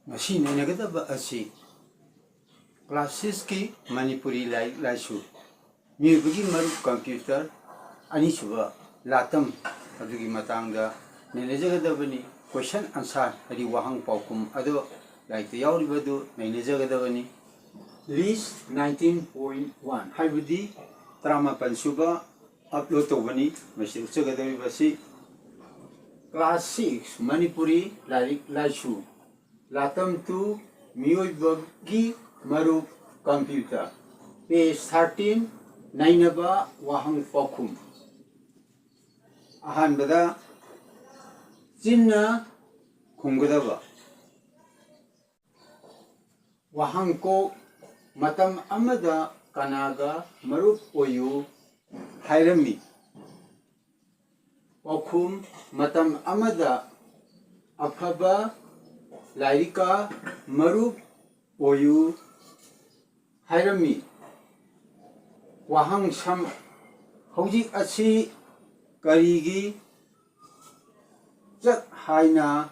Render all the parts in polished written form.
Machine nagada asi classes ki Manipuri laisu mibagi maru computer ani suba latam adugi matangda nelejaga bani question answer adi wahang paukum ado like the yauri badu nelejaga bani list 19.1 haibudi trama pansuba upload to bani masi usaga basi class 6 Manipuri laisu Latam 2 Miyoi Maru Computer page 13 Nainaba Wahang Pokum Ahan Bada Jinna Kungadaba Wahang Ko Matam Amada Kanaga Maru Oyu Hairami Pokum Matam Amada Afaba Lairika Maru Oyu Hairami Wahang Sam Hojik Asi Karigi Jat Haina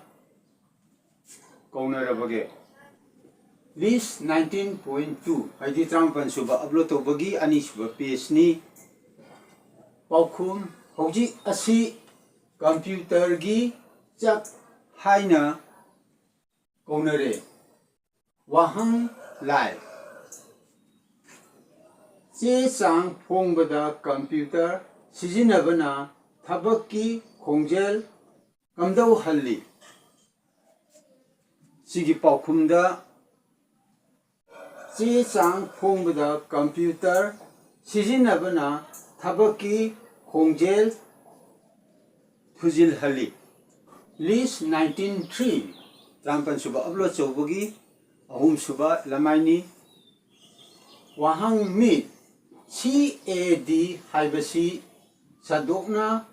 Kaunarabage List 19.2 Haidi Trampan Suba Upload to Bagi Anisuba PSNI Paukum Hojik Asi Computer Gi Jat Haina Kaunare Wahang Lai Che Sang Pongbada Computer Sijinabana Thabaki Kongjel Kamdau Halli Sigi Paukumda Che Sang Pongbada Computer Sijinabana Thabaki Kongjel Fuzil Halli List 19.3 Trampan Suba Upload Chowbugi Ahum Suba Lamaini Wahang Meet CAD Haibasi Sadokna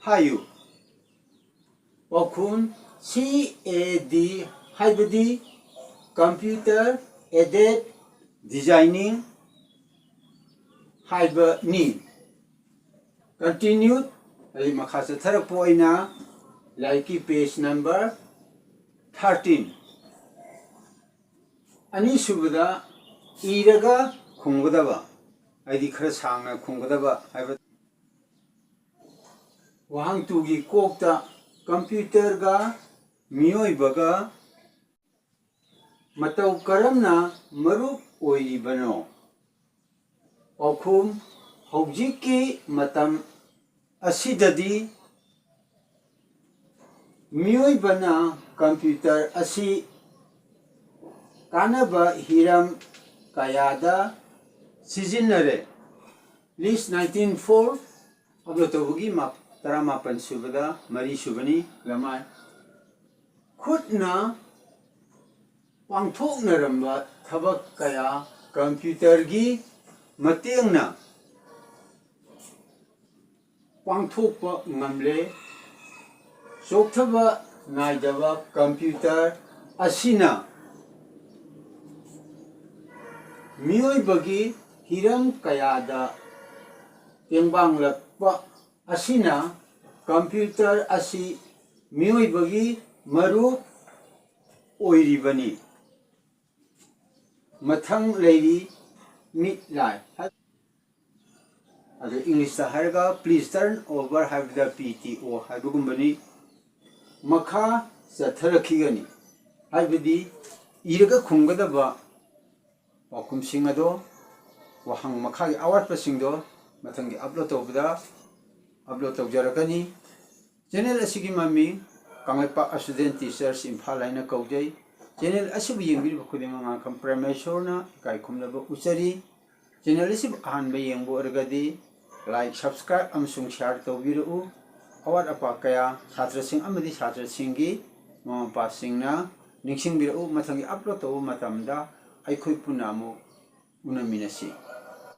Hayu Wakun CAD Haibadi Computer Aided Designing Haibani Continued Makasa Tharapoina Laiki page number 13 Ani Subada Iraga Kungadaba Adi Krasanga Kungadaba Wahang Tugi Kokta Computer Ga Miyoi Baga Matau Karamna Maru Oi Bano Okum Hojiki Matam Asidadi Miyoi Bana Computer Asi Kanaba Hiram Kayada Sijinare List 19.4 Ablotobugi Map Taramapan Subada Mari Subani Lamai Kutna Pangthok Naramba Thabak Kaya Computer Gi Matiangna Pangthok Pa Ngamle Soktaba Naidaba Computer Asina Miyoi Bagi Hiram Kayada Tiangbang Lakpa Asina Computer Asi Miyoi Bagi Maru Oiribani Mathang Lady Midlife English Harga please turn over have the PTO Hagumbani Makha Satharakigani Habidi Iraga Kungadaba Wakum Singado Wahang Makai Awat Pasingdo Matangi Upload of the Upload of Jarakani General Asigimami Kangapa Accident Teachers in Palina Kojay General Asibi Kudimanga Compremasona Kai Kumlaba Usari Generalism Hanbay Yang Borgadi Like subscribe Amsung share to Viru Awat Apakaya Satrasing Amadi Satrasingi Mama Passingna Nixing Biru Matangi Upload of Matamda I could Punamu Unaminasi.